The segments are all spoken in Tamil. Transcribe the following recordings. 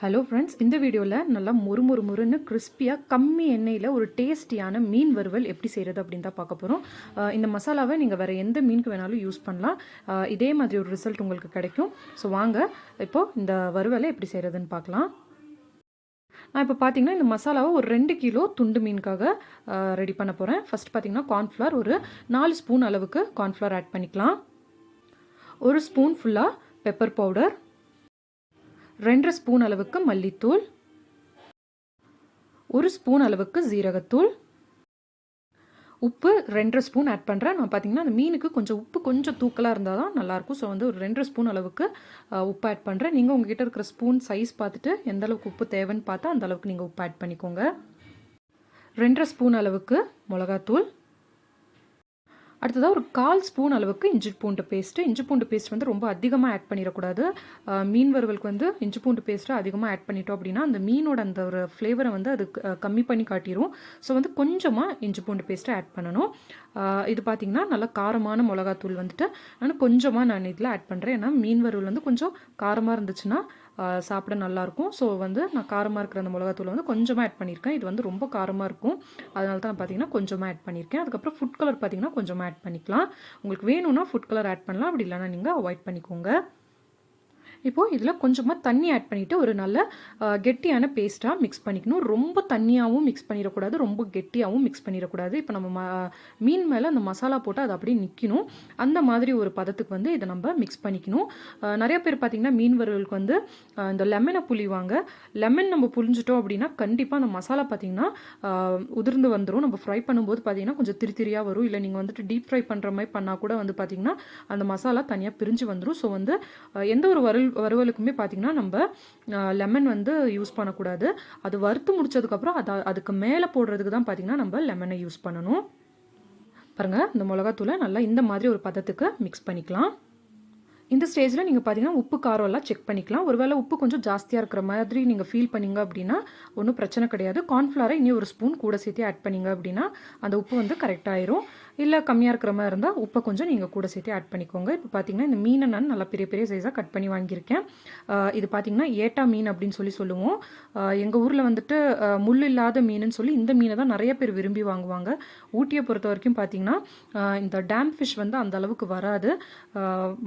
ஹலோ ஃப்ரெண்ட்ஸ், இந்த வீடியோவில் நல்லா மொறுன்னு கிறிஸ்பியாக கம்மி எண்ணெயில் ஒரு டேஸ்டியான மீன் வறுவல் எப்படி செய்கிறது அப்படின்னு தான் பார்க்க போகிறோம். இந்த மசாலாவை நீங்கள் வேறு எந்த மீனுக்கு வேணாலும் யூஸ் பண்ணலாம். இதே மாதிரி ஒரு ரிசல்ட் உங்களுக்கு கிடைக்கும். ஸோ வாங்க இப்போது இந்த வறுவலை எப்படி செய்கிறதுன்னு பார்க்கலாம். நான் இப்போ பார்த்தீங்கன்னா இந்த மசாலாவை ஒரு 2 கிலோ துண்டு மீனுக்காக ரெடி பண்ண போகிறேன். ஃபஸ்ட் பார்த்தீங்கன்னா கார்ன்ஃப்ளவர் ஒரு 4 ஸ்பூன் அளவுக்கு கார்ன்ஃப்ளவர் ஆட் பண்ணிக்கலாம். 1 ஸ்பூன் ஃபுல்லாக பெப்பர் பவுடர், 2 ஸ்பூன் அளவுக்கு மல்லித்தூள், 1 ஸ்பூன் அளவுக்கு ஜீரகத்தூள், உப்பு 2 ஸ்பூன் ஆட் பண்ணுறேன். நான் பார்த்தீங்கன்னா அந்த மீனுக்கு கொஞ்சம் உப்பு கொஞ்சம் தூக்கலாக இருந்தால் தான் நல்லாயிருக்கும். ஸோ வந்து ஒரு 2 ஸ்பூன் அளவுக்கு உப்பு ஆட் பண்ணுறேன். நீங்கள் உங்ககிட்ட இருக்கிற ஸ்பூன் சைஸ் பார்த்துட்டு எந்த அளவுக்கு உப்பு தேவைன்னு பார்த்தா அந்த அளவுக்கு நீங்கள் உப்பு ஆட் பண்ணிக்கோங்க. 2 ஸ்பூன் அளவுக்கு மிளகாத்தூள், அடுத்ததாக ஒரு 1/4 ஸ்பூன் அளவுக்கு இஞ்சி பூண்டு பேஸ்ட் வந்து ரொம்ப அதிகமாக ஆட் பண்ணிடக்கூடாது. மீன் வறுவலுக்கு வந்து இஞ்சி பூண்டு பேஸ்ட்டு அதிகமாக ஆட் பண்ணிட்டோம் அப்படின்னா அந்த மீனோட அந்த ஒரு ஃப்ளேவரை வந்து அது கம்மி பண்ணி காட்டிடும். ஸோ வந்து கொஞ்சமாக இஞ்சி பூண்டு பேஸ்ட்டை ஆட் பண்ணணும். இது பார்த்திங்கன்னா நல்லா காரமான மிளகாத்தூள் வந்துட்டு நான் இதில் ஆட் பண்ணுறேன். ஏன்னா மீன் வறுவல் வந்து கொஞ்சம் காரமாக இருந்துச்சுன்னா சாப்பிட நல்லாயிருக்கும். ஸோ வந்து நான் காரமாக இருக்கிற அந்த மிளகாத்தூள் வந்து கொஞ்சமாக ஆட் பண்ணியிருக்கேன். இது வந்து ரொம்ப காரமாக இருக்கும், அதனால தான் பார்த்தீங்கன்னா கொஞ்சமாக ஆட் பண்ணியிருக்கேன். அதுக்கப்புறம் ஃபுட் கலர் பார்த்தீங்கன்னா கொஞ்சமாக ஆட் பண்ணிக்கலாம். உங்களுக்கு வேணும்னா ஃபுட் கலர் ஆட் பண்ணலாம், அப்படி இல்லைனா நீங்கள் அவாய்ட் பண்ணிக்கோங்க. இப்போது இதில் கொஞ்சமாக தண்ணி ஆட் பண்ணிவிட்டு ஒரு நல்ல கெட்டியான பேஸ்ட்டாக மிக்ஸ் பண்ணிக்கணும். ரொம்ப தண்ணியாகவும் மிக்ஸ் பண்ணிடக்கூடாது, ரொம்ப கெட்டியாகவும் மிக்ஸ் பண்ணிடக்கூடாது. இப்போ நம்ம மீன் மேலே அந்த மசாலா போட்டு அது அப்படியே நிற்கணும். அந்த மாதிரி ஒரு பதத்துக்கு வந்து இதை நம்ம மிக்ஸ் பண்ணிக்கணும். நிறைய பேர் பார்த்திங்கன்னா மீன் வறுவலுக்கு வந்து இந்த லெமனை புளிவாங்க. லெமன் நம்ம புளிஞ்சிட்டோம் அப்படின்னா கண்டிப்பாக அந்த மசாலா பார்த்திங்கன்னா உதிர்ந்து வந்துடும். நம்ம ஃப்ரை பண்ணும்போது பார்த்திங்கன்னா கொஞ்சம் திரியாக வரும். இல்லை நீங்கள் வந்துட்டு டீப் ஃப்ரை பண்ணுற மாதிரி பண்ணால் கூட வந்து பார்த்திங்கன்னா அந்த மசாலா தனியாக பிரிஞ்சு வந்துடும். ஸோ வந்து எந்த ஒரு வறுவலுக்குமே பார்த்திங்கன்னா நம்ம லெமன் வந்து யூஸ் பண்ணக்கூடாது. அது வறுத்து முடிச்சதுக்கப்புறம் அதுக்கு மேலே போடுறதுக்கு தான் பார்த்திங்கன்னா நம்ம லெமனை யூஸ் பண்ணணும். பாருங்கள், இந்த மிளகாத்தூளை நல்லா இந்த மாதிரி ஒரு பதத்துக்கு மிக்ஸ் பண்ணிக்கலாம். இந்த ஸ்டேஜில் நீங்கள் பார்த்தீங்கன்னா உப்பு காரம் எல்லாம் செக் பண்ணிக்கலாம். ஒருவேளை உப்பு கொஞ்சம் ஜாஸ்தியாக இருக்கிற மாதிரி நீங்கள் ஃபீல் பண்ணிங்க அப்படின்னா ஒன்றும் பிரச்சனை கிடையாது. கார்ன்ஃப்ளவரை இனி ஒரு ஸ்பூன் கூட சேர்த்து ஆட் பண்ணிங்க அப்படின்னா அந்த உப்பு வந்து கரெக்டாகிடும். இல்லை கம்மியாக இருக்கிற மாதிரி இருந்தால் உப்பை கொஞ்சம் நீங்கள் கூட சேர்த்து ஆட் பண்ணிக்கோங்க. இப்போ பார்த்தீங்கன்னா இந்த மீனை நான் நல்லா பெரிய பெரிய சைஸாக கட் பண்ணி வாங்கியிருக்கேன். இது பார்த்தீங்கன்னா ஏட்டா மீன் அப்படின்னு சொல்லுவோம். எங்கள் ஊரில் வந்துட்டு முள் இல்லாத மீனுன்னு சொல்லி இந்த மீனை தான் நிறைய பேர் விரும்பி வாங்குவாங்க. ஊட்டியை பொறுத்த வரைக்கும் பார்த்தீங்கன்னா இந்த டேம் ஃபிஷ் வந்து அந்த அளவுக்கு வராது.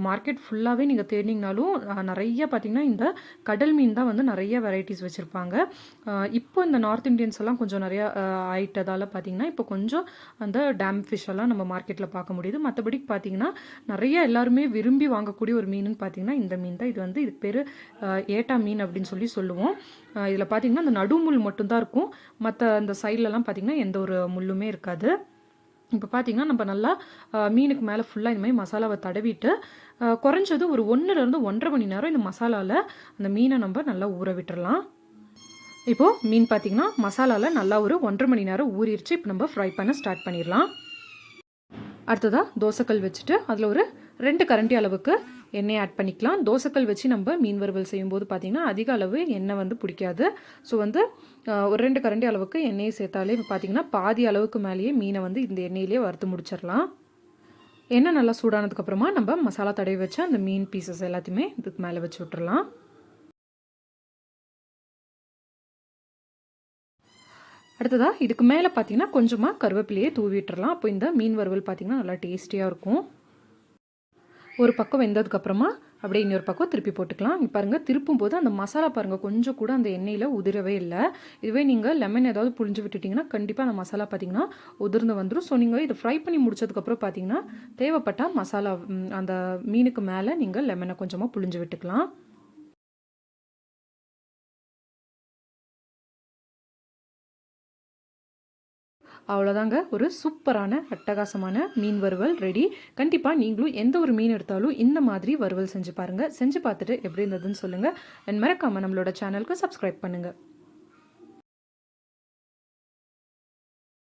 மார்க்கெட் ஃபுல்லாகவே நீங்கள் தேடினீங்கனாலும் நிறைய பார்த்திங்கன்னா இந்த கடல் மீன் தான் வந்து நிறைய வெரைட்டிஸ் வச்சுருப்பாங்க. இப்போ இந்த நார்த் இந்தியன்ஸ் எல்லாம் கொஞ்சம் நிறையா ஆயிட்டதால் பார்த்திங்கன்னா இப்போ கொஞ்சம் அந்த டேம் ஃபிஷ் எல்லாம் நம்ம மார்க்கெட்டில் பார்க்க முடியுது. மற்றபடி பார்த்திங்கன்னா நிறைய எல்லாருமே விரும்பி வாங்கக்கூடிய ஒரு மீனுன்னு பார்த்திங்கன்னா இந்த மீன் தான். இது பேர் ஏட்டா மீன் அப்படின்னு சொல்லுவோம். இதில் பார்த்திங்கன்னா அந்த நடுமுள் மட்டும்தான் இருக்கும். மற்ற அந்த சைட்லலாம் பார்த்திங்கன்னா எந்த ஒரு முள்ளுமே இருக்காது. இப்போ பார்த்திங்கன்னா நம்ம நல்லா மீனுக்கு மேலே ஃபுல்லாக இந்த மாதிரி மசாலாவை தடவிட்டு குறைஞ்சது ஒரு 1-1.5 மணி நேரம் இந்த மசாலாவில் அந்த மீனை நம்ம நல்லா ஊற விட்டுறலாம். இப்போது மீன் பார்த்திங்கன்னா மசாலாவில் நல்லா ஒரு 1.5 மணி நேரம் ஊறிடுச்சு. இப்போ நம்ம ஃப்ரை பண்ண ஸ்டார்ட் பண்ணிடலாம். அடுத்ததாக தோசைக்கல் வச்சுட்டு அதில் ஒரு 2 கரண்டி அளவுக்கு எண்ணெய் ஆட் பண்ணிக்கலாம். தோசைக்கல் வச்சு நம்ம மீன் வறுவல் செய்யும்போது பார்த்திங்கன்னா அதிக அளவு எண்ணெய் வந்து பிடிக்காது. ஸோ வந்து ஒரு 2 கரண்டி அளவுக்கு எண்ணெயை சேர்த்தாலே இப்போ பார்த்திங்கன்னா பாதி அளவுக்கு மேலேயே மீனை வந்து இந்த எண்ணெயிலே வறுத்து முடிச்சிடலாம். எண்ணெய் நல்லா சூடானதுக்கப்புறமா நம்ம மசாலா தடவி வச்ச அந்த மீன் பீசஸ் எல்லாத்தையுமே இதுக்கு மேலே வச்சு விட்டுறலாம். அடுத்ததாக இதுக்கு மேலே பார்த்திங்கன்னா கொஞ்சமாக கருவேப்பிலையே தூவிட்டுறலாம். அப்போ இந்த மீன் வறுவல் பார்த்திங்கன்னா நல்லா டேஸ்டியாக இருக்கும். ஒரு பக்கம் வெந்ததுக்கப்புறமா அப்படியே இன்னொரு பக்கம் திருப்பி போட்டுக்கலாம். இங்கே பாருங்கள், திருப்பும் போது அந்த மசாலா பாருங்கள் கொஞ்சம் கூட அந்த எண்ணெயில் உதிரவே இல்லை. இதுவே நீங்கள் லெமன் ஏதாவது புழிஞ்சு விட்டுட்டிங்கன்னா கண்டிப்பாக அந்த மசாலா பார்த்திங்கன்னா உதிர்ந்து வந்துடும். ஸோ நீங்கள் இதை ஃப்ரை பண்ணி முடிச்சதுக்கப்புறம் பார்த்திங்கன்னா தேவைப்பட்டால் மசாலா அந்த மீனுக்கு மேலே நீங்கள் லெமனை கொஞ்சமாக புழிஞ்சு விட்டுக்கலாம். அவ்வளோதாங்க, ஒரு சூப்பரான அட்டகாசமான மீன் வறுவல் ரெடி. கண்டிப்பாக நீங்களும் எந்த ஒரு மீன் எடுத்தாலும் இந்த மாதிரி வறுவல் செஞ்சு பாருங்கள். செஞ்சு பார்த்துட்டு எப்படி இருந்ததுன்னு சொல்லுங்கள். அண்ட் மறக்காமல் நம்மளோட சேனலுக்கு சப்ஸ்கிரைப் பண்ணுங்கள்.